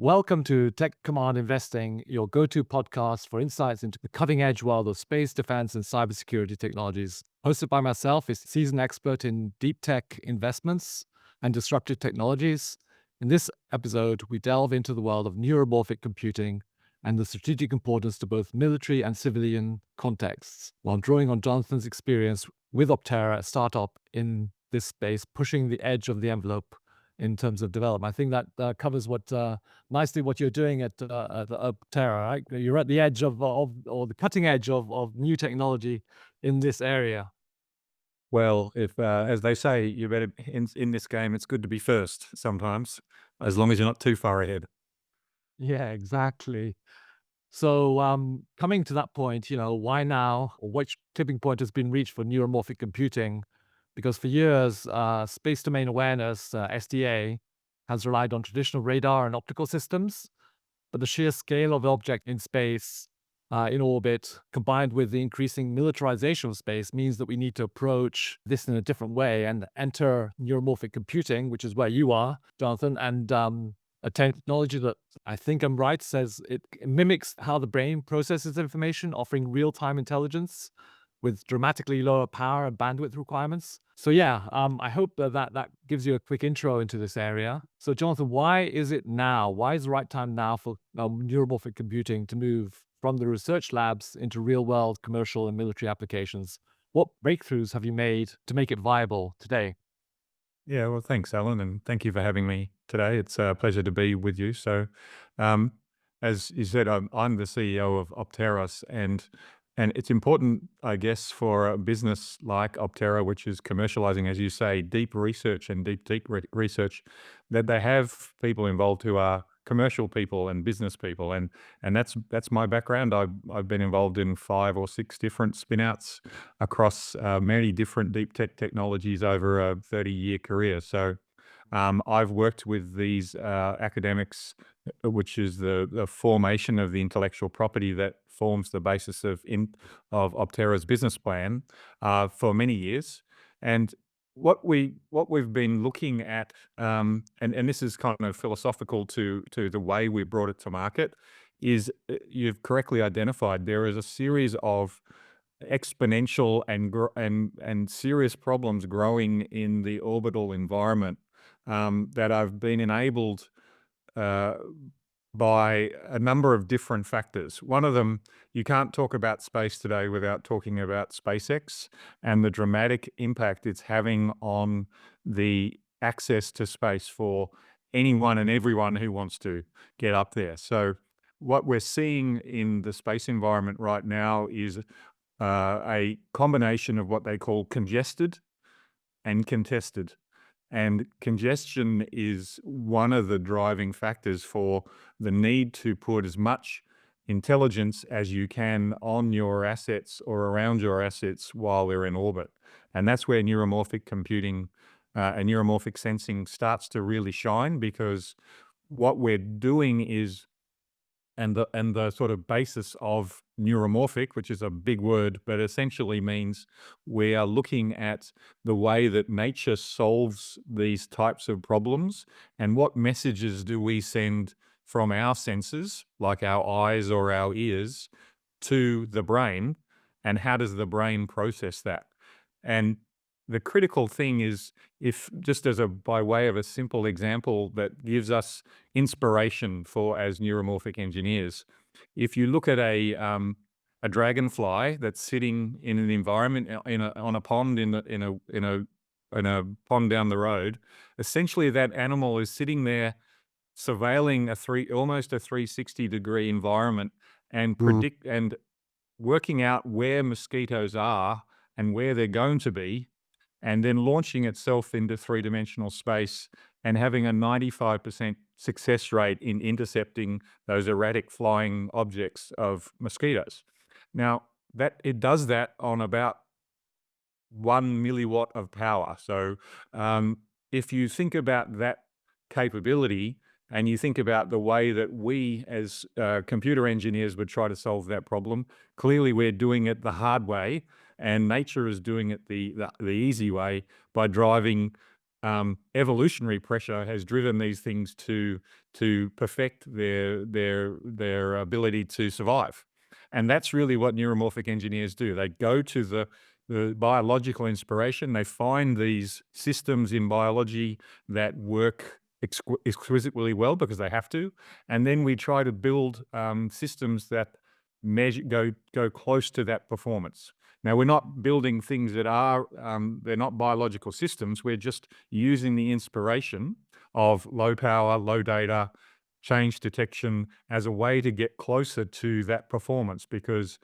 Welcome to Tech Command Investing, your go-to podcast for insights into the cutting-edge world of space, defense, and cybersecurity technologies. Hosted by myself, a seasoned expert in deep tech investments and disruptive technologies. In this episode, we delve into the world of neuromorphic computing and the strategic importance to both military and civilian contexts, while drawing on Jonathon's experience with Optera, a startup in this space, pushing the edge of the envelope in terms of development. I think that covers nicely what you're doing at Optera, right? You're at the edge of or the cutting edge of new technology in this area. Well, if as they say, you better in this game, it's good to be first sometimes, as long as you're not too far ahead. Yeah, exactly. So, coming to that point, why now, or which tipping point has been reached for neuromorphic computing? Because for years, space domain awareness (SDA) has relied on traditional radar and optical systems. But the sheer scale of the object in space, in orbit, combined with the increasing militarization of space, means that we need to approach this in a different way and enter neuromorphic computing, which is where you are, Jonathan, and a technology that I think I'm right says it mimics how the brain processes information, offering real-time intelligence with dramatically lower power and bandwidth requirements. So yeah, I hope that gives you a quick intro into this area. So Jonathan, why is it now? Why is the right time now for neuromorphic computing to move from the research labs into real-world commercial and military applications? What breakthroughs have you made to make it viable today? Yeah, well, thanks, Alan, and thank you for having me today. It's a pleasure to be with you. So, um, as you said, I'm the CEO of Opteros, and it's important, I guess, for a business like Optera, which is commercializing, as you say, deep research and deep research, that they have people involved who are commercial people and business people, and that's my background. I've been involved in 5 or 6 different spinouts across many different deep tech technologies over a 30-year career. So I've worked with these academics, which is the formation of the intellectual property that forms the basis of Optera's business plan for many years. And what we've been looking at, and this is kind of philosophical to the way we brought it to market, is you've correctly identified there is a series of exponential and serious problems growing in the orbital environment that have been enabled uh, by a number of different factors. One of them, you can't talk about space today without talking about SpaceX and the dramatic impact it's having on the access to space for anyone and everyone who wants to get up there. So what we're seeing in the space environment right now is a combination of what they call congested and contested. And congestion is one of the driving factors for the need to put as much intelligence as you can on your assets or around your assets while they're in orbit. And that's where neuromorphic computing and neuromorphic sensing starts to really shine, because what we're doing is, and the sort of basis of neuromorphic, which is a big word, but essentially means we are looking at the way that nature solves these types of problems, and what messages do we send from our senses, like our eyes or our ears, to the brain, and how does the brain process that? And the critical thing is, if just as a by way of a simple example that gives us inspiration for as neuromorphic engineers, if you look at a dragonfly that's sitting in an environment on a pond in a pond down the road, essentially that animal is sitting there surveilling almost a 360-degree environment and Mm. predict and working out where mosquitoes are and where they're going to be, and then launching itself into three-dimensional space and having a 95% success rate in intercepting those erratic flying objects of mosquitoes. Now, that it does that on about 1 milliwatt of power. So, if you think about that capability and you think about the way that we as computer engineers would try to solve that problem, clearly we're doing it the hard way, and nature is doing it the easy way by driving evolutionary pressure has driven these things to perfect their ability to survive. And that's really what neuromorphic engineers do. They go to the biological inspiration. They find these systems in biology that work exquisitely well because they have to, and then we try to build systems that go close to that performance. Now, we're not building things that are they're not biological systems. We're just using the inspiration of low power, low data, change detection as a way to get closer to that performance. Because,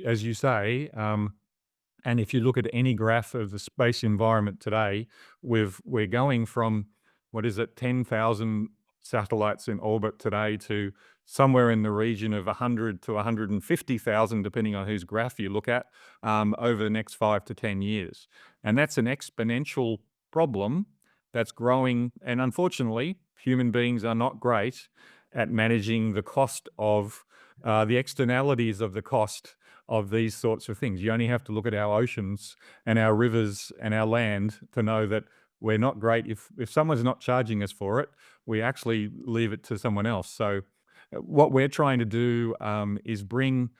as you say, and if you look at any graph of the space environment today, we're going from, what is it, 10,000 satellites in orbit today to somewhere in the region of 100 to 150,000, depending on whose graph you look at, over the next 5 to 10 years. And that's an exponential problem that's growing. And unfortunately, human beings are not great at managing the cost of the externalities of the cost of these sorts of things. You only have to look at our oceans and our rivers and our land to know that we're not great. If someone's not charging us for it, we actually leave it to someone else. So what we're trying to do is bring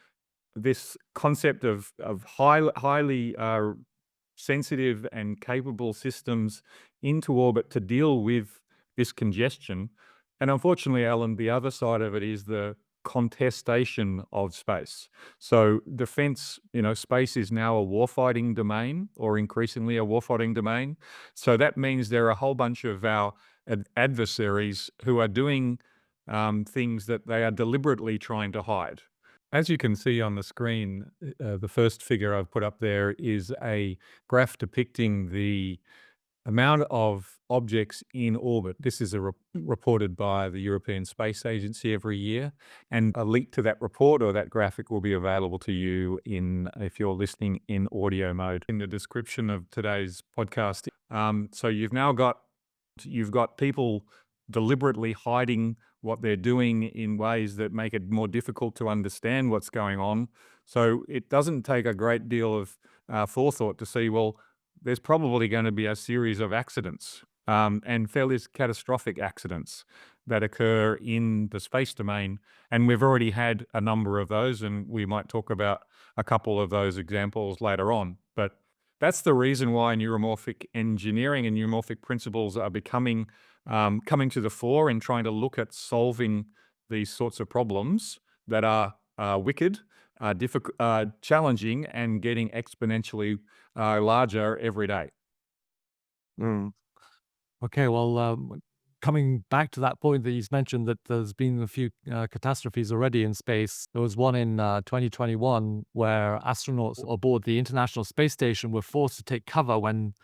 this concept of highly sensitive and capable systems into orbit to deal with this congestion. And unfortunately, Alan, the other side of it is the contestation of space. So defense, space is now a warfighting domain, or increasingly a warfighting domain. So that means there are a whole bunch of our adversaries who are doing things that they are deliberately trying to hide. As you can see on the screen, the first figure I've put up there is a graph depicting the amount of objects in orbit. This is reported by the European Space Agency every year, and a link to that report or that graphic will be available to you if you're listening in audio mode in the description of today's podcast. So you've got people deliberately hiding what they're doing in ways that make it more difficult to understand what's going on. So it doesn't take a great deal of forethought to see, well, there's probably going to be a series of accidents, and fairly catastrophic accidents that occur in the space domain. And we've already had a number of those, and we might talk about a couple of those examples later on. But that's the reason why neuromorphic engineering and neuromorphic principles are coming to the fore and trying to look at solving these sorts of problems that are wicked, difficult, challenging, and getting exponentially larger every day. Mm. Okay, well, coming back to that point that you mentioned, that there's been a few catastrophes already in space. There was one in 2021 where astronauts aboard the International Space Station were forced to take cover when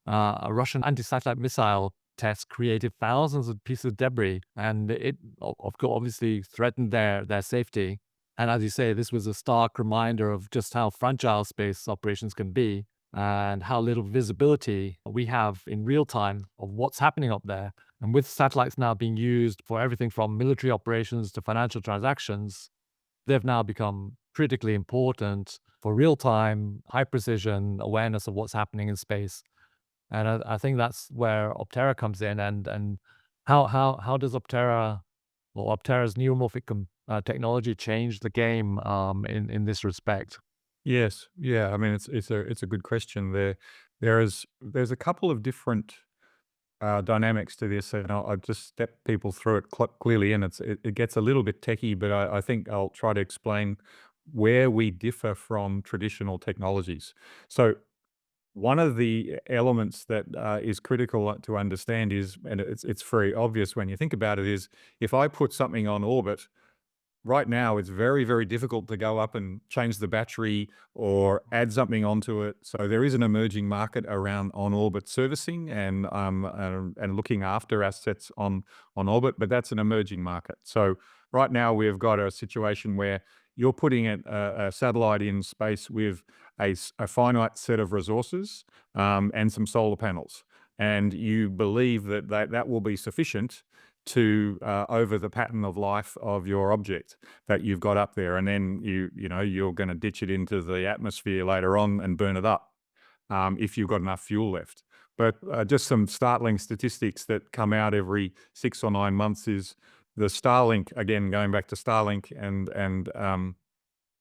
a Russian anti-satellite missile test created thousands of pieces of debris, and it, of course, obviously threatened their safety. And as you say, this was a stark reminder of just how fragile space operations can be and how little visibility we have in real time of what's happening up there. And with satellites now being used for everything from military operations to financial transactions, they've now become critically important for real time, high precision awareness of what's happening in space. And I think that's where Optera comes in. And how does Optera or Optera's neuromorphic technology change the game in this respect? Yes, yeah. I mean, it's a good question. There's a couple of different dynamics to this, and I'll just step people through it clearly. And it gets a little bit techy, but I think I'll try to explain where we differ from traditional technologies. So one of the elements that is critical to understand is, and it's very obvious when you think about it, is if I put something on orbit. Right now, it's very, very difficult to go up and change the battery or add something onto it. So there is an emerging market around on-orbit servicing and looking after assets on orbit, but that's an emerging market. So right now, we've got a situation where you're putting a satellite in space with a finite set of resources and some solar panels, and you believe that will be sufficient to over the pattern of life of your object that you've got up there, and then you're going to ditch it into the atmosphere later on and burn it up if you've got enough fuel left. But just some startling statistics that come out every 6 or 9 months is the Starlink, again, going back to Starlink and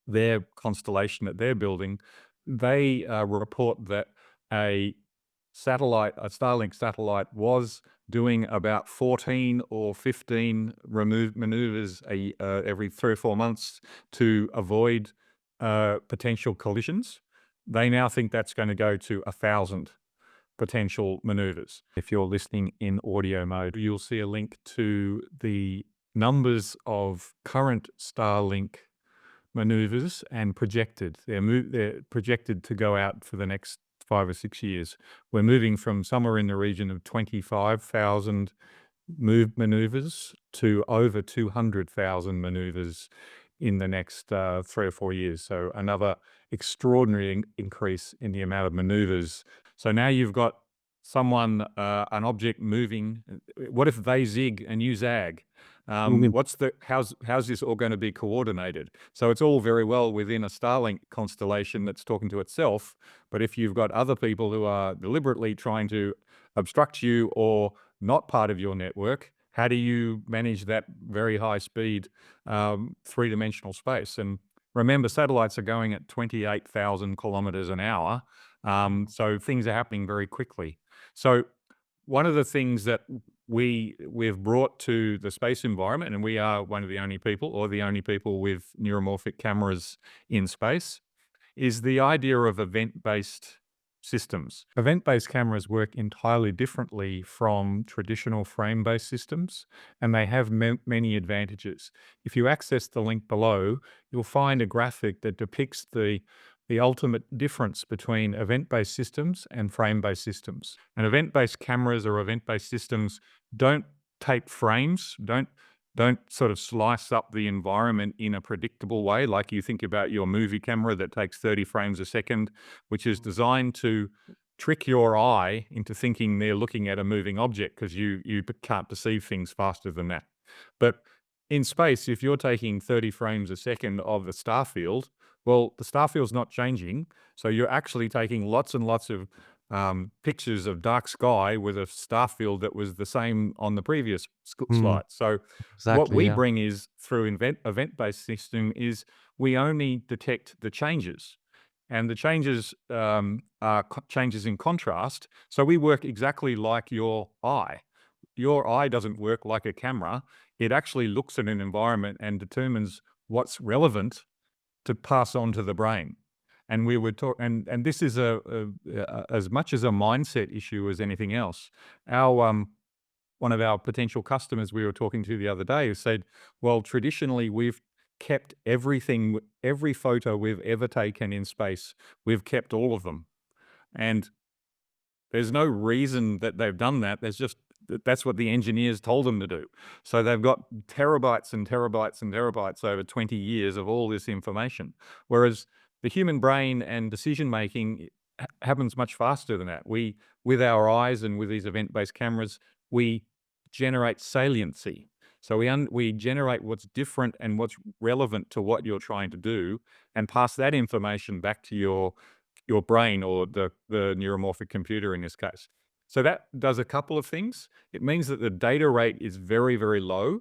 their constellation that they're building, they report that a a Starlink satellite was doing about 14 or 15 maneuvers every 3 or 4 months to avoid potential collisions. They now think that's going to go to 1,000 potential maneuvers. If you're listening in audio mode, you'll see a link to the numbers of current Starlink maneuvers and projected. They're projected to go out for the next 5 or 6 years. We're moving from somewhere in the region of 25,000 maneuvers to over 200,000 maneuvers in the next 3 or 4 years. So another extraordinary increase in the amount of maneuvers. So now you've got an object moving. What if they zig and you zag? Mm. How's this all going to be coordinated? So it's all very well within a Starlink constellation that's talking to itself, but if you've got other people who are deliberately trying to obstruct you or not part of your network, how do you manage that very high speed, three-dimensional space? And remember, satellites are going at 28,000 kilometers an hour, so things are happening very quickly. So one of the things that we've brought to the space environment, and we are one of the only people, or the only people with neuromorphic cameras in space, is the idea of event-based systems. Event-based cameras work entirely differently from traditional frame-based systems, and they have many advantages. If you access the link below, you'll find a graphic that depicts the ultimate difference between event-based systems and frame-based systems. And event-based cameras or event-based systems don't tape frames, don't sort of slice up the environment in a predictable way, like you think about your movie camera that takes 30 frames a second, which is designed to trick your eye into thinking they're looking at a moving object because you can't perceive things faster than that. But in space, if you're taking 30 frames a second of the star field, well, the star field's not changing, so you're actually taking lots and lots of pictures of dark sky with a star field that was the same on the previous Mm, slide. So what exactly, we yeah. bring is through event-based system is we only detect the changes, and the changes are changes in contrast. So we work exactly like your eye. Your eye doesn't work like a camera. It actually looks at an environment and determines what's relevant to pass on to the brain. And we would talk, and this is as much as a mindset issue as anything else. Our one of our potential customers we were talking to the other day said, "Well, traditionally we've kept everything, every photo we've ever taken in space, we've kept all of them, and there's no reason that they've done that. That's what the engineers told them to do. So they've got terabytes and terabytes and terabytes over 20 years of all this information. Whereas the human brain and decision making happens much faster than that. With our eyes and with these event-based cameras, we generate saliency. So we generate what's different and what's relevant to what you're trying to do, and pass that information back to your brain or the neuromorphic computer in this case. So that does a couple of things. It means that the data rate is very, very low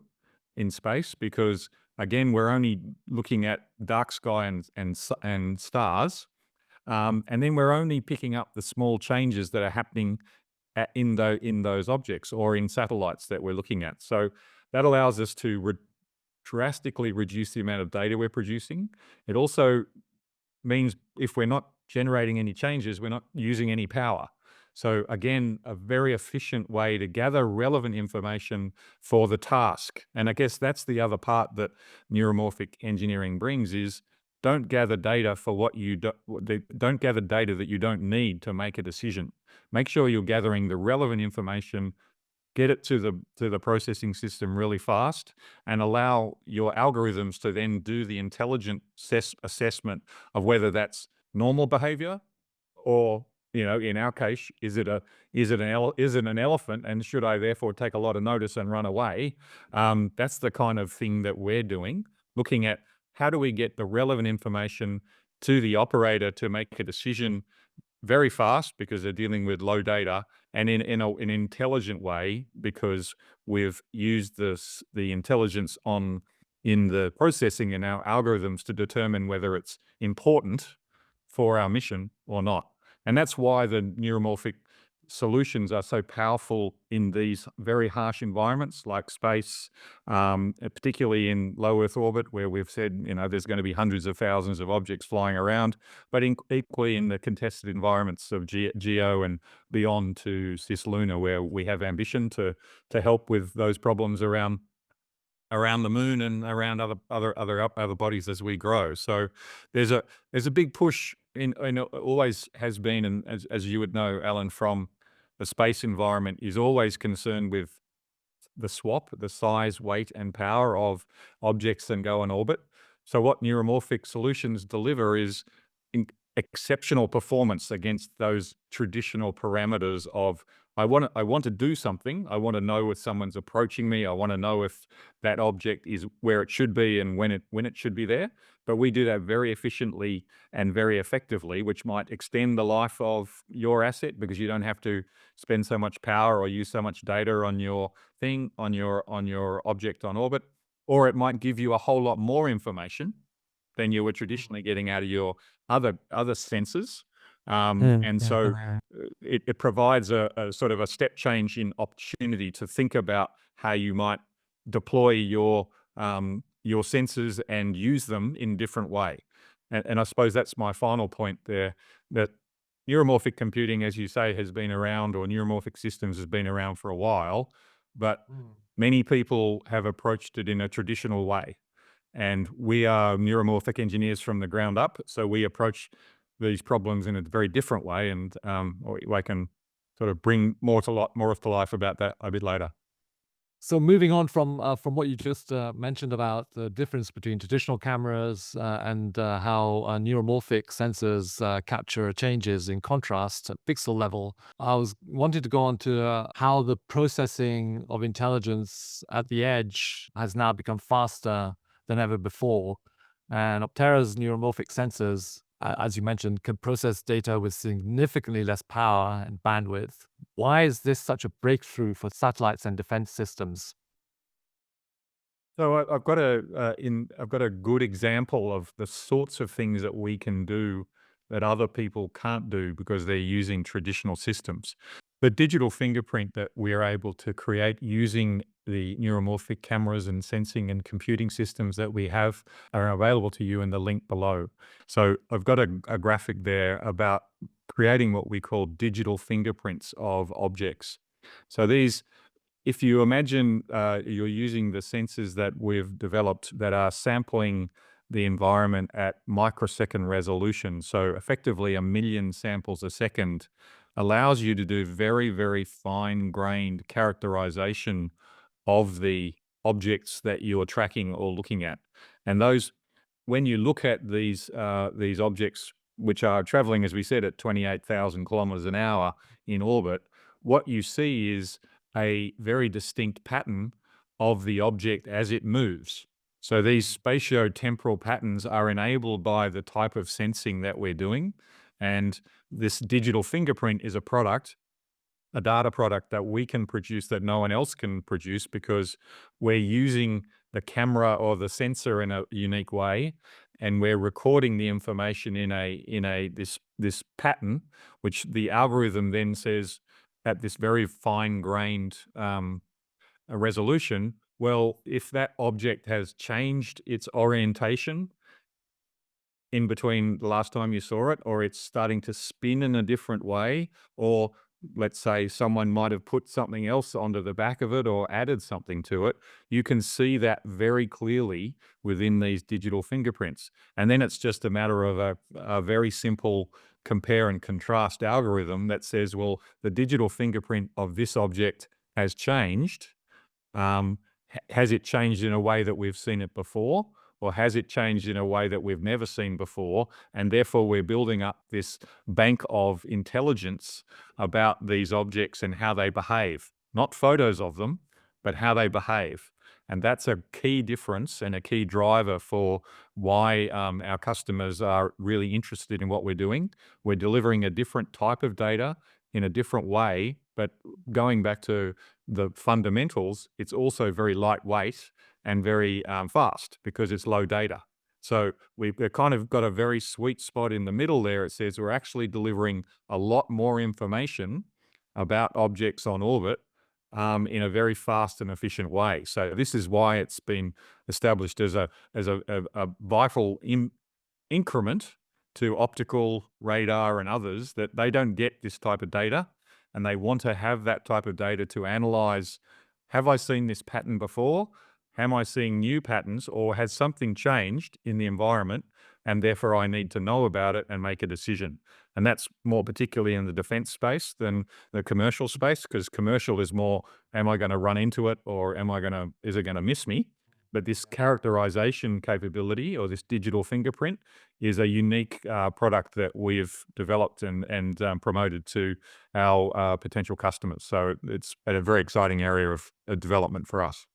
in space because, again, we're only looking at dark sky and stars. And then we're only picking up the small changes that are happening in those objects or in satellites that we're looking at. So that allows us to drastically reduce the amount of data we're producing. It also means if we're not generating any changes, we're not using any power. So again, a very efficient way to gather relevant information for the task. And I guess that's the other part that neuromorphic engineering brings is don't gather data for don't gather data that you don't need to make a decision. Make sure you're gathering the relevant information, get it to the processing system really fast, and allow your algorithms to then do the intelligent assessment of whether that's normal behavior or, in our case, is it an elephant, and should I therefore take a lot of notice and run away? That's the kind of thing that we're doing, looking at how do we get the relevant information to the operator to make a decision very fast because they're dealing with low data, and in an intelligent way, because we've used the intelligence on in the processing in our algorithms to determine whether it's important for our mission or not. And that's why the neuromorphic solutions are so powerful in these very harsh environments like space, particularly in low Earth orbit, where we've said, there's going to be hundreds of thousands of objects flying around, but equally in the contested environments of geo and beyond to cislunar, where we have ambition to help with those problems around the moon and around other bodies as we grow. So there's a big push and it always has been, and as you would know, Alan, from the space environment, is always concerned with the size, weight, and power of objects that go in orbit. So what neuromorphic solutions deliver is in exceptional performance against those traditional parameters of I want to do something. I want to know if someone's approaching me. I want to know if that object is where it should be and when it should be there. But we do that very efficiently and very effectively, which might extend the life of your asset because you don't have to spend so much power or use so much data on your on your object on orbit, or it might give you a whole lot more information than you were traditionally getting out of your other senses. And so it provides a sort of a step change in opportunity to think about how you might deploy your senses and use them in different way. And I suppose that's my final point there, that neuromorphic computing, as you say, has been around, or neuromorphic systems has been around for a while, but many people have approached it in a traditional way. And we are neuromorphic engineers from the ground up, so we approach these problems in a very different way, and or I can sort of bring more to life about that a bit later. So moving on from what you just mentioned about the difference between traditional cameras and how neuromorphic sensors capture changes in contrast at pixel level, I was wanting to go on to how the processing of intelligence at the edge has now become faster than ever before. And Optera's neuromorphic sensors, as you mentioned, can process data with significantly less power and bandwidth. Why is this such a breakthrough for satellites and defense systems? So I've got a good example of the sorts of things that we can do that other people can't do because they're using traditional systems. The digital fingerprint that we're able to create using the neuromorphic cameras and sensing and computing systems that we have are available to you in the link below. So I've got a graphic there about creating what we call digital fingerprints of objects. So these, if you imagine you're using the sensors that we've developed that are sampling the environment at microsecond resolution, so effectively 1 million samples a second, allows you to do very, very fine-grained characterization of the objects that you are tracking or looking at. And those, when you look at these objects, which are traveling, as we said, at 28,000 kilometers an hour in orbit, what you see is a very distinct pattern of the object as it moves. So these spatiotemporal patterns are enabled by the type of sensing that we're doing. And this digital fingerprint is a data product that we can produce that no one else can produce because we're using the camera or the sensor in a unique way, and we're recording the information in this pattern, which the algorithm then says at this very fine-grained resolution. Well, if that object has changed its orientation in between the last time you saw it, or it's starting to spin in a different way, or let's say someone might have put something else onto the back of it or added something to it, you can see that very clearly within these digital fingerprints. And then it's just a matter of a very simple compare and contrast algorithm that says, well, the digital fingerprint of this object has changed. Has it changed in a way that we've seen it before? Or has it changed in a way that we've never seen before? And therefore, we're building up this bank of intelligence about these objects and how they behave. Not photos of them, but how they behave. And that's a key difference and a key driver for why our customers are really interested in what we're doing. We're delivering a different type of data in a different way, But going back to the fundamentals, it's also very lightweight and very fast because it's low data. So we've kind of got a very sweet spot in the middle there. It says we're actually delivering a lot more information about objects on orbit in a very fast and efficient way. So this is why it's been established as a vital increment to optical, radar, and others, that they don't get this type of data, and they want to have that type of data to analyze, have I seen this pattern before? Am I seeing new patterns, or has something changed in the environment, and therefore I need to know about it and make a decision? And that's more particularly in the defense space than the commercial space, because commercial is more, am I going to run into it, or is it going to miss me? But this characterization capability, or this digital fingerprint, is a unique product that we've developed and promoted to our potential customers. So it's a very exciting area of development for us.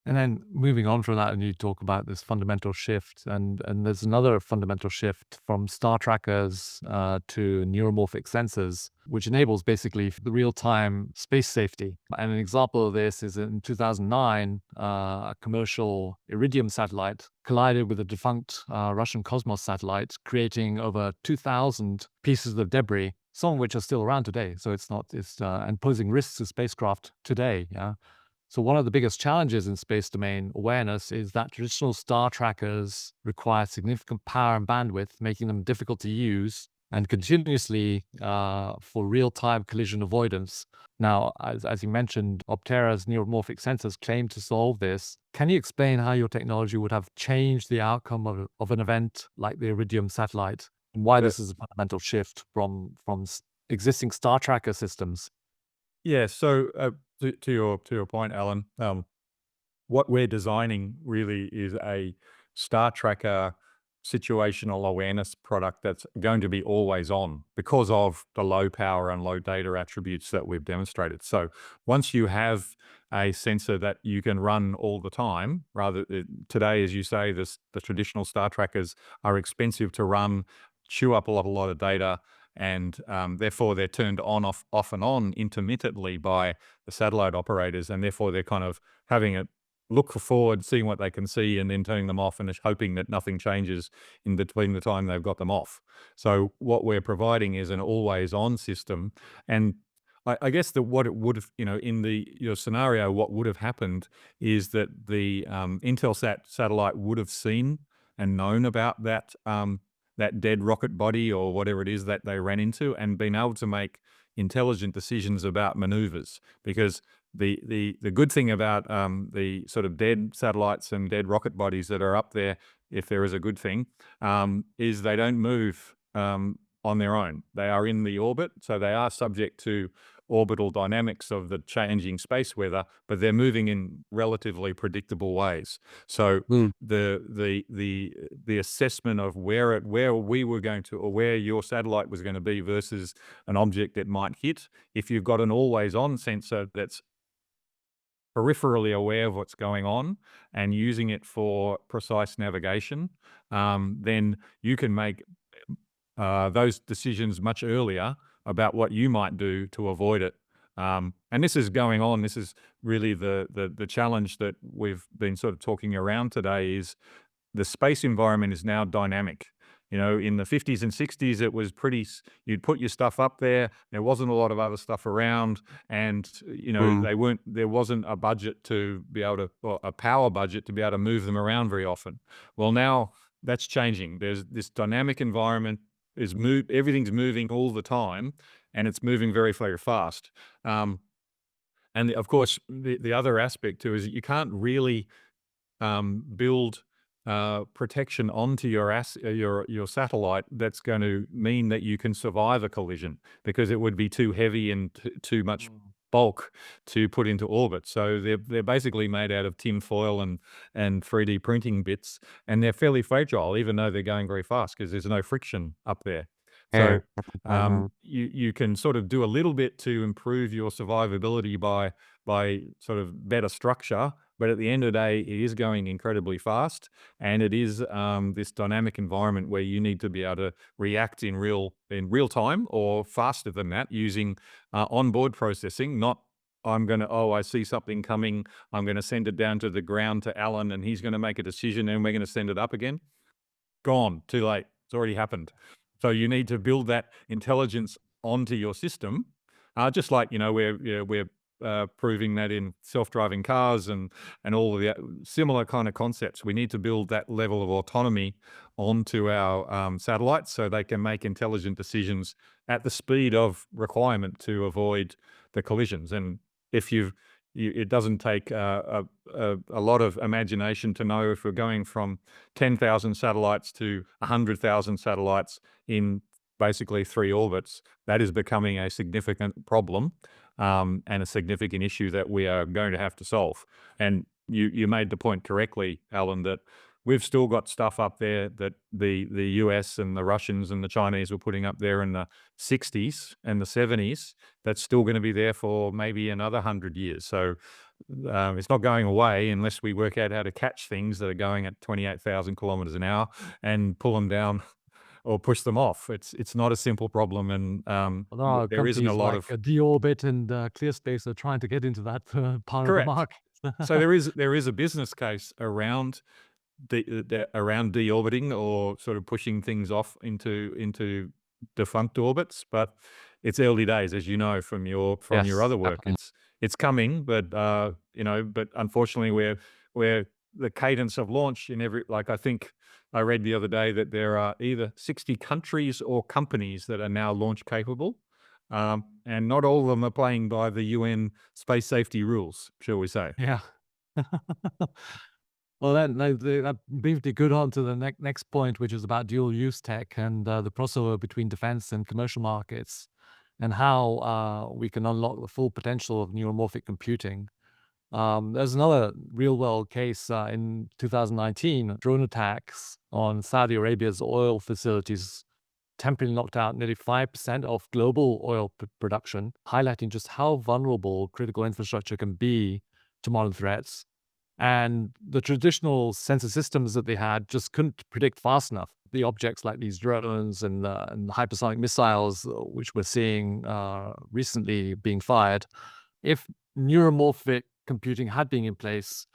And then moving on from that, and you talk about this fundamental shift, and there's another fundamental shift from star trackers to neuromorphic sensors, which enables basically the real-time space safety. And an example of this is in 2009, a commercial Iridium satellite collided with a defunct Russian Cosmos satellite, creating over 2,000 pieces of debris, some of which are still around today. So and posing risks to spacecraft today. Yeah. So one of the biggest challenges in space domain awareness is that traditional star trackers require significant power and bandwidth, making them difficult to use and continuously for real-time collision avoidance. Now, as you mentioned, Optera's neuromorphic sensors claim to solve this. Can you explain how your technology would have changed the outcome of an event like the Iridium satellite, and why Uh, this is a fundamental shift from existing star tracker systems? yeah. So to your point, Alan, what we're designing really is a star tracker situational awareness product that's going to be always on because of the low power and low data attributes that we've demonstrated. So once you have a sensor that you can run all the time, today, as you say, the traditional star trackers are expensive to run, chew up a lot of data, and therefore they're turned on, off and on intermittently by the satellite operators, and therefore they're kind of having a look forward, seeing what they can see, and then turning them off and just hoping that nothing changes in between the time they've got them off. So what we're providing is an always-on system, and I guess that what it would have, in your scenario, what would have happened is that the Intelsat satellite would have seen and known about that dead rocket body or whatever it is that they ran into, and been able to make intelligent decisions about maneuvers. Because the good thing about the sort of dead satellites and dead rocket bodies that are up there, if there is a good thing, is they don't move on their own. They are in the orbit, so they are subject to orbital dynamics of the changing space weather, but they're moving in relatively predictable ways. So Mm. the assessment of where we were going to, or where your satellite was going to be versus an object it might hit, if you've got an always-on sensor that's peripherally aware of what's going on and using it for precise navigation, then you can make those decisions much earlier about what you might do to avoid it. And this is going on. This is really the challenge that we've been sort of talking around today, is the space environment is now dynamic. In the 50s and 60s, it was you'd put your stuff up there. There wasn't a lot of other stuff around, and Mm. there wasn't a budget to be able to, or a power budget to be able to move them around very often. Well, now that's changing. There's this dynamic environment. Everything's moving all the time, and it's moving very, very fast. Of course, the other aspect too is that you can't really build protection onto your satellite that's going to mean that you can survive a collision, because it would be too heavy and too much Mm. bulk to put into orbit. So they're basically made out of tin foil and 3D printing bits, and they're fairly fragile, even though they're going very fast because there's no friction up there. So Mhm. you can sort of do a little bit to improve your survivability by by sort of better structure. But at the end of the day, it is going incredibly fast, and it is this dynamic environment where you need to be able to react in real time or faster than that using onboard processing, not I see something coming. I'm going to send it down to the ground to Alan and he's going to make a decision and we're going to send it up again. Gone, too late. It's already happened. So you need to build that intelligence onto your system, just like, we're proving that in self-driving cars and all of the similar kind of concepts. We need to build that level of autonomy onto our satellites so they can make intelligent decisions at the speed of requirement to avoid the collisions. And if it doesn't take a lot of imagination to know if we're going from 10,000 satellites to 100,000 satellites in basically 3 orbits. That is becoming a significant problem, and a significant issue that we are going to have to solve. And you made the point correctly, Alan, that we've still got stuff up there that the US and the Russians and the Chinese were putting up there in the 60s and the 70s that's still gonna be there for maybe another 100 years. So, it's not going away unless we work out how to catch things that are going at 28,000 kilometers an hour and pull them down or push them off. It's not a simple problem, and, Well, there are there isn't a countries lot like of. D-Orbit and ClearSpace are trying to get into that part of the Correct. market. So there is a business case around deorbiting or sort of pushing things off into defunct orbits, but it's early days, as you know from your Yes, other work. definitely. It's coming, but but unfortunately, we're the cadence of launch in every like I think I read the other day that there are either 60 countries or companies that are now launch capable, and not all of them are playing by the UN space safety rules, shall we say? Yeah. Well, that brings me good on to the next point, which is about dual use tech and the crossover between defense and commercial markets, and how we can unlock the full potential of neuromorphic computing. There's another real world case in 2019, drone attacks on Saudi Arabia's oil facilities temporarily knocked out nearly 5% of global oil production, highlighting just how vulnerable critical infrastructure can be to modern threats. And the traditional sensor systems that they had just couldn't predict fast enough the objects like these drones and hypersonic missiles, which we're seeing recently being fired. If neuromorphic computing had been in place,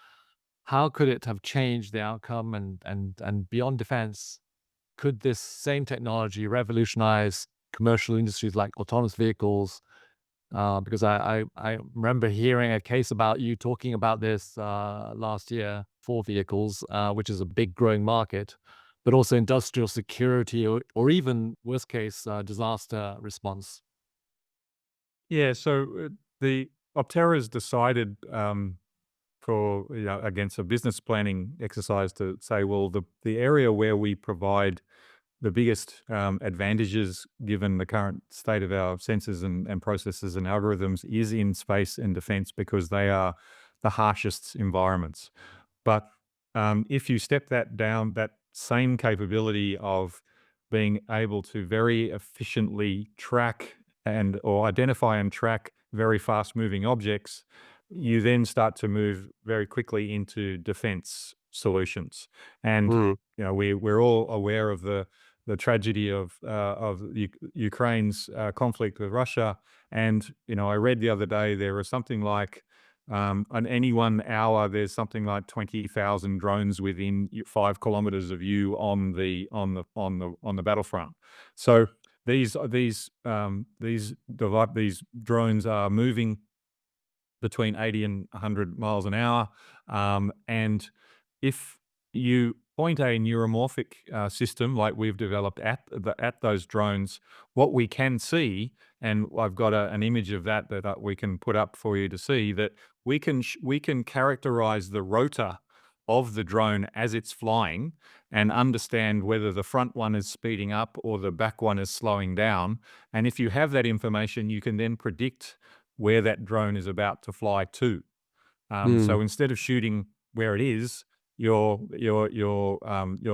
how could it have changed the outcome and beyond defense? Could this same technology revolutionize commercial industries like autonomous vehicles? Because I remember hearing a case about you talking about this last year for vehicles, which is a big growing market, but also industrial security or even worst case disaster response. Yeah, so the Optera has decided for against a business planning exercise to say, well, the area where we provide the biggest advantages, given the current state of our sensors and processes and algorithms, is in space and defense because they are the harshest environments. But if you step that down, that same capability of being able to very efficiently track and or identify and track very fast moving objects, you then start to move very quickly into defense solutions. And Mm. we're all aware of the tragedy of Ukraine's conflict with Russia. And I read the other day there was something like on any 1 hour, there's something like 20,000 drones within 5 kilometers of you on the battlefront. So these drones are moving between 80 and 100 miles an hour. And if you point a neuromorphic system like we've developed at those drones, what we can see, and I've got an image of that we can put up for you to see, that we can characterize the rotor of the drone as it's flying and understand whether the front one is speeding up or the back one is slowing down. And if you have that information, you can then predict where that drone is about to fly to. Mm. So instead of shooting where it is, your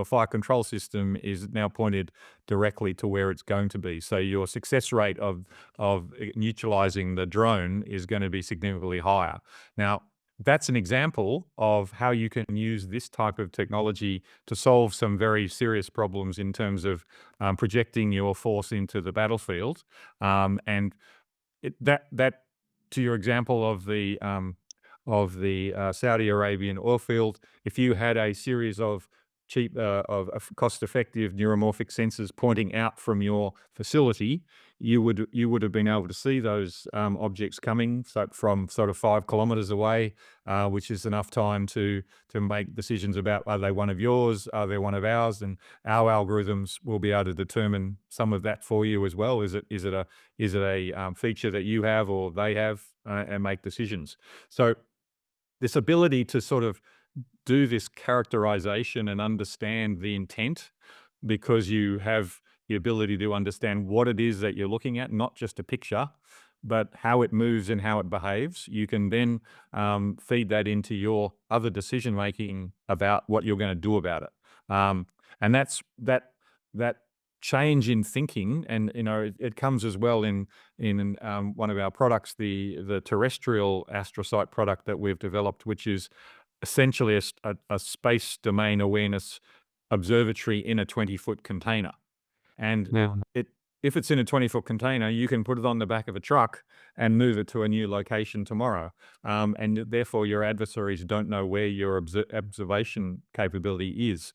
fire control system is now pointed directly to where it's going to be. So your success rate of neutralizing the drone is going to be significantly higher. Now, that's an example of how you can use this type of technology to solve some very serious problems in terms of projecting your force into the battlefield. And that to your example of the Saudi Arabian oil field, if you had a series of cheap, cost-effective neuromorphic sensors pointing out from your facility, you would have been able to see those objects coming, so from sort of 5 kilometers away, which is enough time to make decisions about, are they one of yours, are they one of ours, and our algorithms will be able to determine some of that for you as well. Is it a feature that you have or they have, and make decisions. So this ability to sort of do this characterization and understand the intent, because you have the ability to understand what it is that you're looking at, not just a picture, but how it moves and how it behaves. You can then feed that into your other decision making about what you're going to do about it. And that change in thinking, and it comes as well in one of our products, the terrestrial astrocyte product that we've developed, which is essentially a space domain awareness observatory in a 20-foot container. And Yeah. it if it's in a 20-foot container, you can put it on the back of a truck and move it to a new location tomorrow. And therefore, your adversaries don't know where your observation capability is.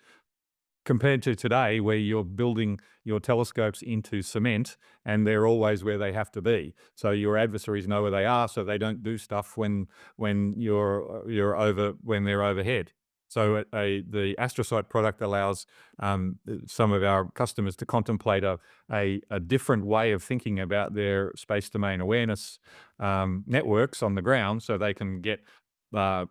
Compared to today, where you're building your telescopes into cement and they're always where they have to be. So your adversaries know where they are, so they don't do stuff when they're overhead. So the astrocyte product allows some of our customers to contemplate a different way of thinking about their space domain awareness networks on the ground, so they can get uh,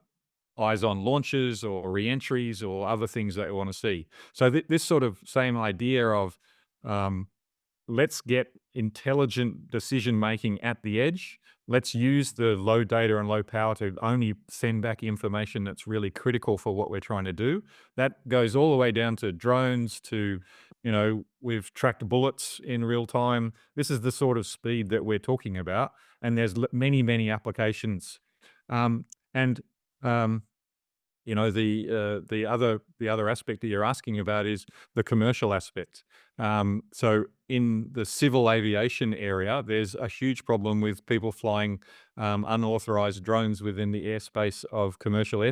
eyes on launches or re-entries or other things that we want to see. So this sort of same idea of um, let's get intelligent decision making at the edge. Let's use the low data and low power to only send back information that's really critical for what we're trying to do. That goes all the way down to drones, to, we've tracked bullets in real time. This is the sort of speed that we're talking about. And there's many, many applications. And the other aspect that you're asking about is the commercial aspect. So in the civil aviation area, there's a huge problem with people flying unauthorized drones within the airspace of commercial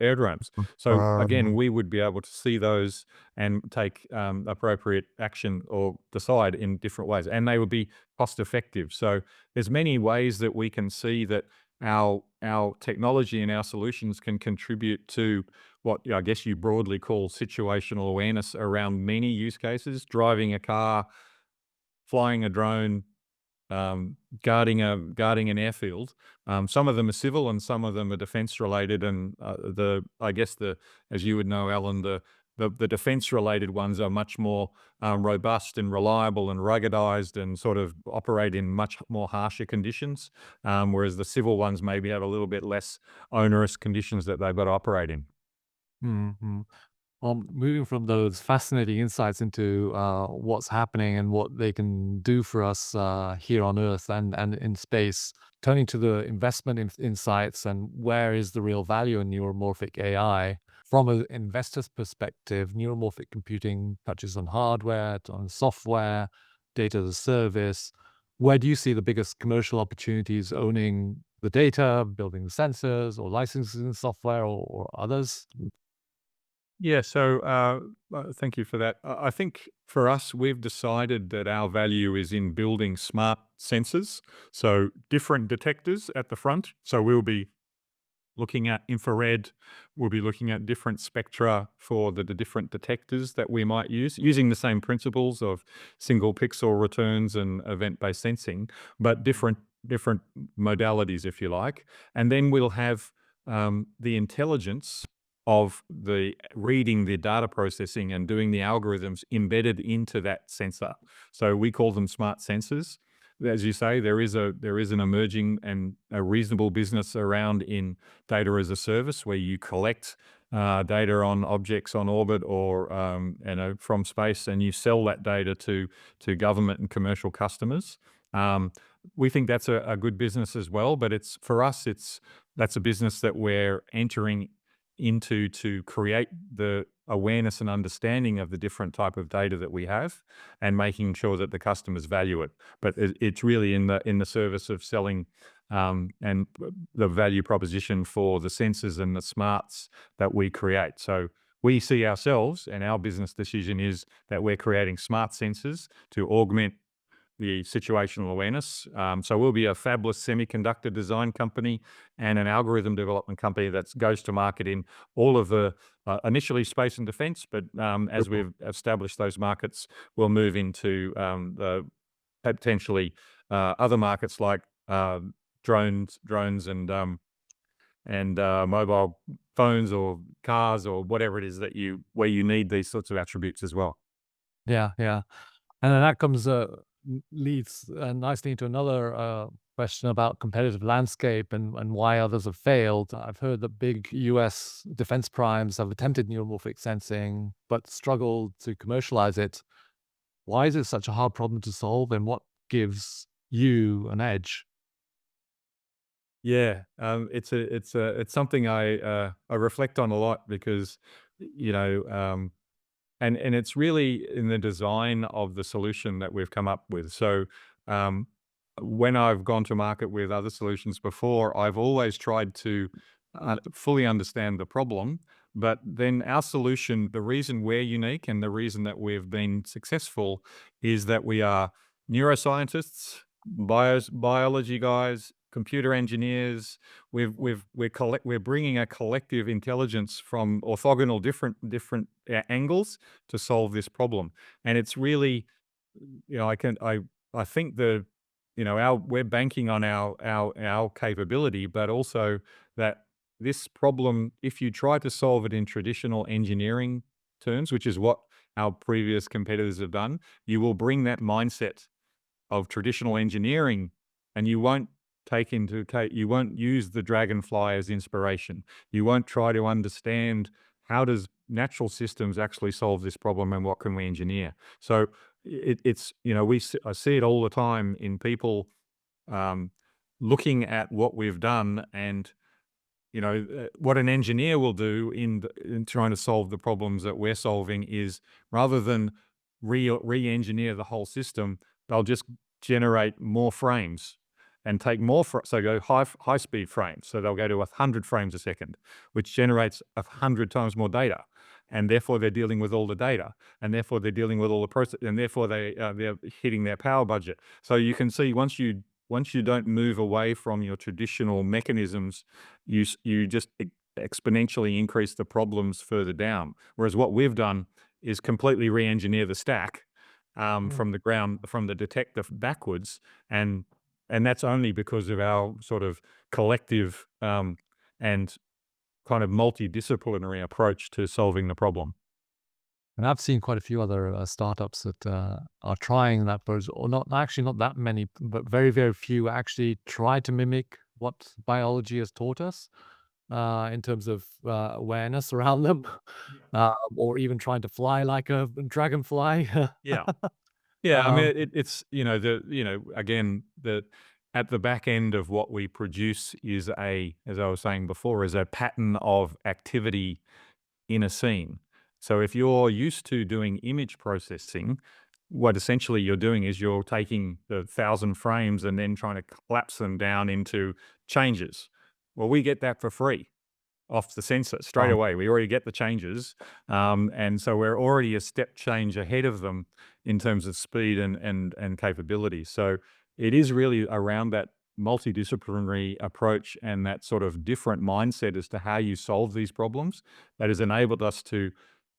aerodromes. So again, Um, we would be able to see those and take appropriate action or decide in different ways, and they would be cost effective. So there's many ways that we can see that our technology and our solutions can contribute to what I guess you broadly call situational awareness around many use cases: driving a car, flying a drone, guarding an airfield. Some of them are civil, and some of them are defence related. And as you would know, Alan, the defence related ones are much more robust and reliable and ruggedized, and sort of operate in much more harsher conditions. Whereas the civil ones maybe have a little bit less onerous conditions that they've got to operate in. mhm. Moving from those fascinating insights into what's happening and what they can do for us here on Earth and in space, turning to the investment insights and where is the real value in neuromorphic AI. From an investor's perspective, neuromorphic computing touches on hardware, on software, data as a service. Where do you see the biggest commercial opportunities owning the data, building the sensors, or licensing the software, or others? Yeah, so thank you for that. I think for us, we've decided that our value is in building smart sensors. So different detectors at the front. So we'll be looking at infrared, we'll be looking at different spectra for the different detectors that we might use, using the same principles of single pixel returns and event-based sensing, but different modalities, if you like. And then we'll have the intelligence of the reading the data processing and doing the algorithms embedded into that sensor. So we call them smart sensors. As you say, there is an emerging and a reasonable business around in data as a service, where you collect data on objects on orbit or from space, and you sell that data to government and commercial customers. Um, we think that's a good business as well, but it's for us, that's a business that we're entering into to create the awareness and understanding of the different type of data that we have, and making sure that the customers value it. But it's really in the service of selling and the value proposition for the sensors and the smarts that we create. So we see ourselves, and our business decision is that we're creating smart sensors to augment the situational awareness. So we'll be a fabless semiconductor design company and an algorithm development company that goes to market in all of the initially space and defense, but as we've established those markets, we'll move into the potentially other markets like drones and mobile phones or cars or whatever it is that where you need these sorts of attributes as well. Yeah, yeah. And then that comes leads nicely into another question about competitive landscape and why others have failed. I've heard that big US defense primes have attempted neuromorphic sensing but struggled to commercialize it. Why is it such a hard problem to solve, and what gives you an edge? Yeah, it's something I reflect on a lot because you know and it's really in the design of the solution that we've come up with. So, um, when I've gone to market with other solutions before, I've always tried to fully understand the problem. But then our solution, the reason we're unique and the reason that we've been successful is that we are neuroscientists, biology guys, computer engineers. We're bringing a collective intelligence from orthogonal different angles to solve this problem. And it's really, I think we're banking on our capability, but also that this problem, if you try to solve it in traditional engineering terms, which is what our previous competitors have done, you will bring that mindset of traditional engineering, and you won't use the dragonfly as inspiration. You won't try to understand how does natural systems actually solve this problem and what can we engineer. So it's I see it all the time in people um, looking at what we've done, and what an engineer will do in trying to solve the problems that we're solving is, rather than re-engineer the whole system, they'll just generate more frames and take so go high speed frames. So they'll go to 100 frames a second, which generates 100 times more data, and therefore they're dealing with all the data, and therefore they're dealing with all the process, and therefore they're hitting their power budget. So you can see, once you don't move away from your traditional mechanisms, you just exponentially increase the problems further down. Whereas what we've done is completely re-engineer the stack Mm. from the ground, from the detector backwards, and that's only because of our sort of collective and kind of multidisciplinary approach to solving the problem. And I've seen quite a few other startups that are trying that, or not actually not that many, but very, very few actually try to mimic what biology has taught us in terms of awareness around them, or even trying to fly like a dragonfly. Yeah. Yeah, I mean, um, it's again, at the back end of what we produce is as I was saying before, is a pattern of activity in a scene. So if you're used to doing image processing, what essentially you're doing is you're taking the 1,000 frames and then trying to collapse them down into changes. Well, we get that for free off the sensor straight um, away. We already get the changes, and so we're already a step change ahead of them in terms of speed and capability. So it is really around that multidisciplinary approach and that sort of different mindset as to how you solve these problems that has enabled us to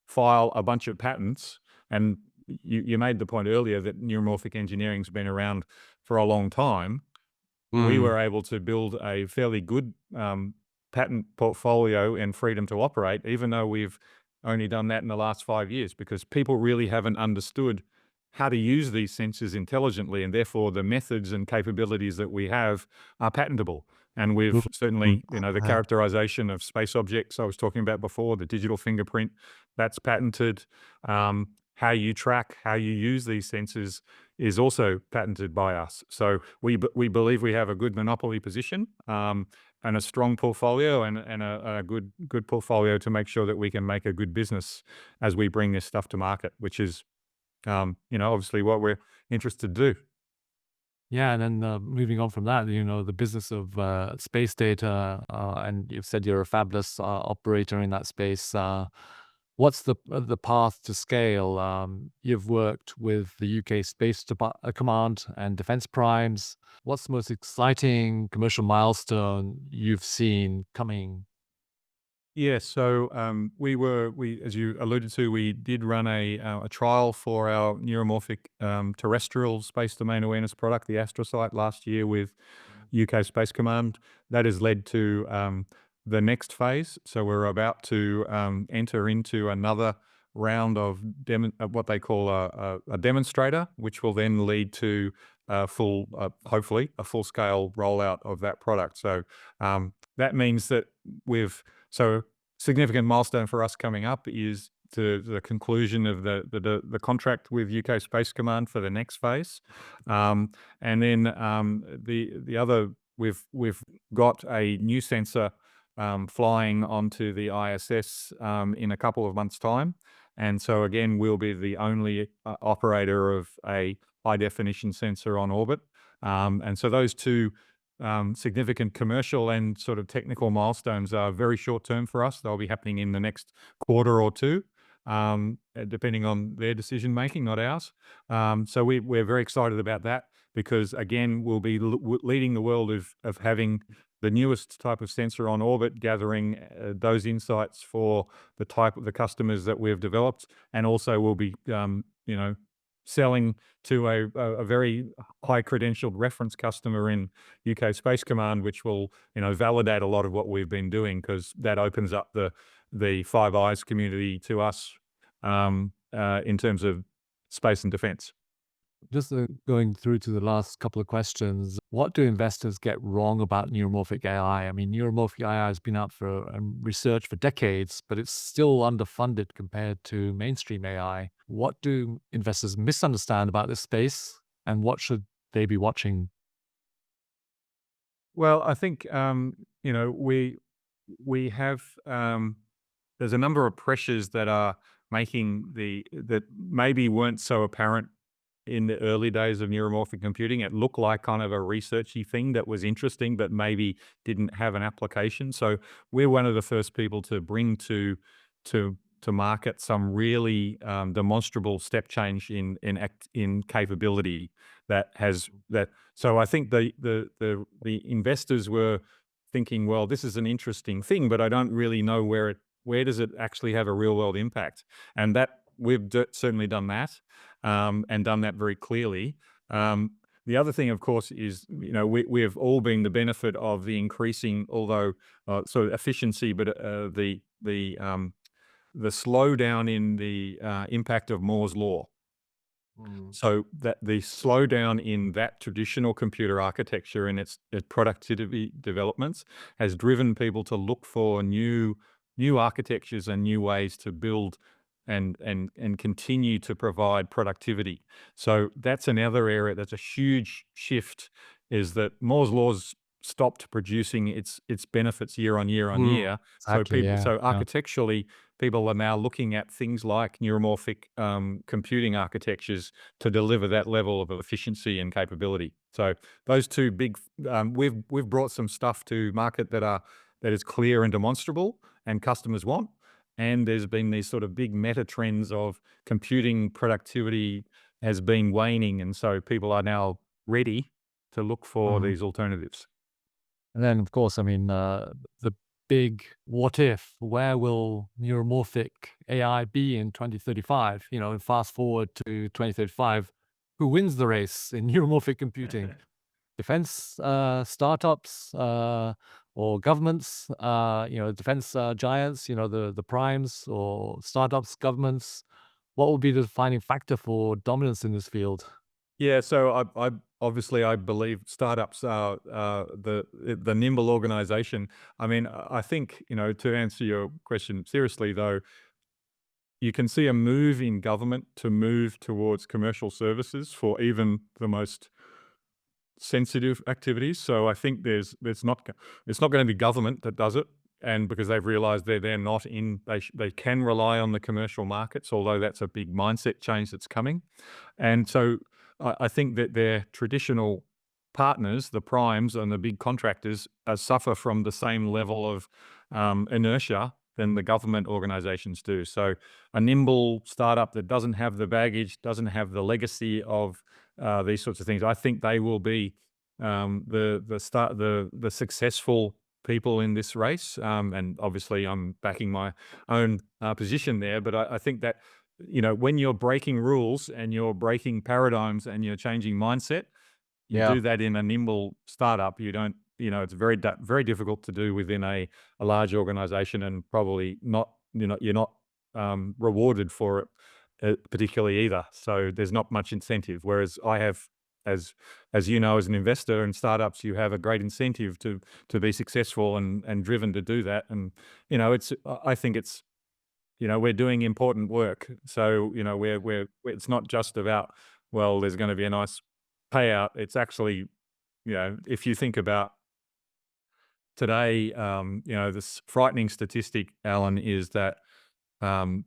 file a bunch of patents. And you made the point earlier that neuromorphic engineering's been around for a long time. We mm. were able to build a fairly good patent portfolio and freedom to operate, even though we've only done that in the last 5 years, because people really haven't understood how to use these sensors intelligently, and therefore the methods and capabilities that we have are patentable. And we've Mm, certainly, the yeah. characterization of space objects I was talking about before, the digital fingerprint, that's patented. How you track, how you use these sensors is also patented by us. So we believe we have a good monopoly position, and a strong portfolio, and a good portfolio to make sure that we can make a good business as we bring this stuff to market, which is, obviously what we're interested to do. Yeah, and then moving on from that, the business of space data, and you've said you're a fabulous operator in that space. What's the path to scale? You've worked with the UK Command and Defence Primes. What's the most exciting commercial milestone you've seen coming? Yeah, so as you alluded to, we did run a trial for our neuromorphic terrestrial space domain awareness product, the Astrocyte, last year with UK Space Command. That has led to the next phase. So we're about to enter into another round of what they call a demonstrator, which will then lead to hopefully, a full scale rollout of that product. So that means that so significant milestone for us coming up is the conclusion of the contract with UK Space Command for the next phase, and then the other, we've got a new sensor flying onto the ISS in a couple of months' time, and so again we'll be the only operator of a high definition sensor on orbit, and so those two significant commercial and sort of technical milestones are very short term for us. They'll be happening in the next quarter or two, depending on their decision making, not ours. So we're very excited about that because, again, we'll be leading the world of having the newest type of sensor on orbit, gathering those insights for the type of the customers that we've developed, and also we'll be, selling to a very high credentialed reference customer in UK Space Command, which will, validate a lot of what we've been doing, because that opens up the Five Eyes community to us, in terms of space and defence. Just going through to the last couple of questions, what do investors get wrong about neuromorphic AI? I mean, neuromorphic AI has been out for research for decades, but it's still underfunded compared to mainstream AI. What do investors misunderstand about this space, and what should they be watching? Well, I think, we have, there's a number of pressures that are making that maybe weren't so apparent in the early days of neuromorphic computing. It looked like kind of a researchy thing that was interesting, but maybe didn't have an application. So we're one of the first people to bring to market some really demonstrable step change in capability that has that. So I think the investors were thinking, well, this is an interesting thing, but I don't really know where does it actually have a real world impact, and that we've certainly done that, and done that very clearly. The other thing, of course, is, we have all been the benefit of the increasing, although sort of efficiency, but the slowdown in the impact of Moore's law. Mm. So that the slowdown in that traditional computer architecture and its productivity developments has driven people to look for new architectures and new ways to build and continue to provide productivity. So that's another area that's a huge shift, is that Moore's laws stopped producing its benefits year on year on Mm. year. Exactly. Yeah. So Yeah. architecturally, people are now looking at things like neuromorphic computing architectures to deliver that level of efficiency and capability. So those two big, we've brought some stuff to market that is clear and demonstrable, and customers want. And there's been these sort of big meta trends of computing productivity has been waning, and so people are now ready to look for Mhm. these alternatives. And then, of course, I mean, the big what if, where will neuromorphic AI be in 2035? Fast forward to 2035, who wins the race in neuromorphic computing? Defense startups or governments, defense giants, the primes, or startups, governments? What will be the defining factor for dominance in this field? Yeah, so I obviously I believe startups are the nimble organization. I mean, I think, to answer your question seriously though, you can see a move in government to move towards commercial services for even the most sensitive activities. So I think there's not it's not going to be government that does it, and because they've realised they're not in they can rely on the commercial markets, although that's a big mindset change that's coming. And so I think that their traditional partners, the primes and the big contractors, suffer from the same level of inertia than the government organizations do. So a nimble startup that doesn't have the baggage, doesn't have the legacy of these sorts of things, I think they will be the successful people in this race. And obviously, I'm backing my own position there, but I think that when you're breaking rules and you're breaking paradigms and you're changing mindset, you Yeah. do that in a nimble startup. You don't, it's very difficult to do within a large organization, and probably not, you're not rewarded for it particularly either. So there's not much incentive. Whereas I have, as as an investor in startups, you have a great incentive to be successful and driven to do that. And I think we're doing important work. So, it's not just about, well, there's going to be a nice payout. It's actually, if you think about today, this frightening statistic, Alan, is that um,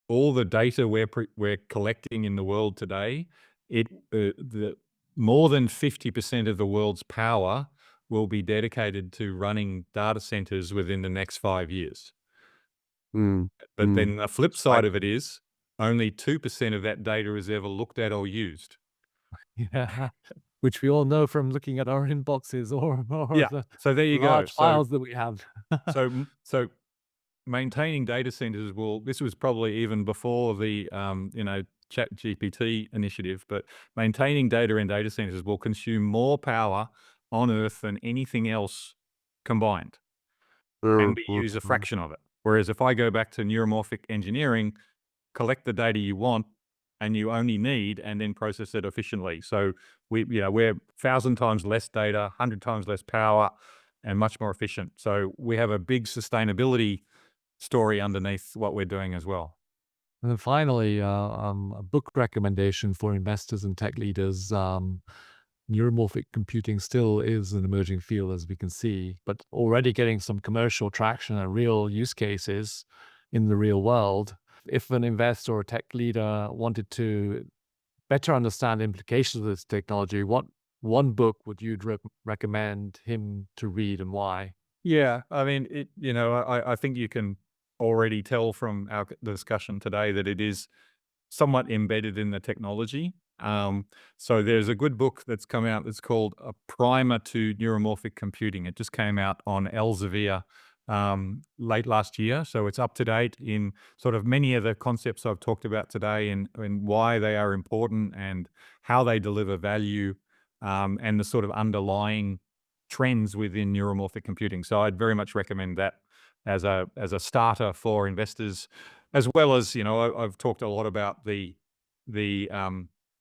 all the data we're collecting in the world today, the more than 50% of the world's power will be dedicated to running data centers within the next 5 years. Mm, But mm. then the flip It's quite side of it is only 2% of that data is ever looked at or used. yeah, which we all know from looking at our inboxes or Yeah. the So there you go. large So files that we have. so maintaining data centers this was probably even before the Chat GPT initiative, but maintaining data in data centers will consume more power on Earth than anything else combined, and Mm, we mm, use a mm. fraction of it. Whereas if I go back to neuromorphic engineering, collect the data you want and you only need, and then process it efficiently. So we're 1,000 times less data, 100 times less power, and much more efficient. So we have a big sustainability story underneath what we're doing as well. And then finally, a book recommendation for investors and tech leaders. Neuromorphic computing still is an emerging field, as we can see, but already getting some commercial traction and real use cases in the real world. If an investor or tech leader wanted to better understand the implications of this technology, what one book would you recommend him to read and why? Yeah, I mean, I think you can already tell from our discussion today that it is somewhat embedded in the technology. So there's a good book that's come out that's called A Primer to Neuromorphic Computing. It just came out on Elsevier late last year. So it's up to date in sort of many of the concepts I've talked about today, and why they are important and how they deliver value, and the sort of underlying trends within neuromorphic computing. So I'd very much recommend that as a starter for investors, as well as, I've talked a lot about the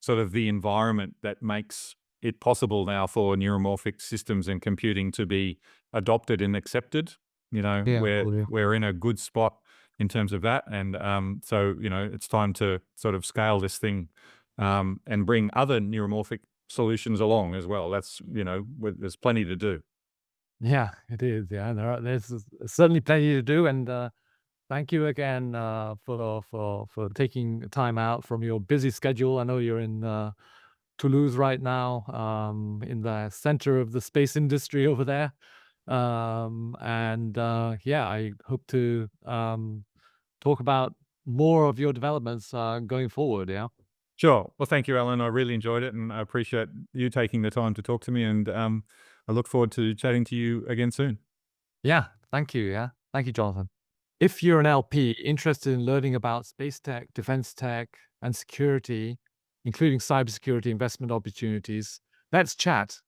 sort of the environment that makes it possible now for neuromorphic systems and computing to be adopted and accepted. Yeah, We're cool. Yeah. we're in a good spot in terms of that, and so it's time to sort of scale this thing, and bring other neuromorphic solutions along as well. That's there's plenty to do. Yeah, it is. Yeah, there's certainly plenty to do, and thank you again for taking time out from your busy schedule. I know you're in Toulouse right now, in the center of the space industry over there. And yeah, I hope to talk about more of your developments going forward. Yeah. Sure. Well, thank you, Alan. I really enjoyed it, and I appreciate you taking the time to talk to me. And I look forward to chatting to you again soon. Yeah. Thank you. Yeah. Thank you, Jonathan. If you're an LP interested in learning about space tech, defense tech, and security, including cybersecurity investment opportunities, let's chat.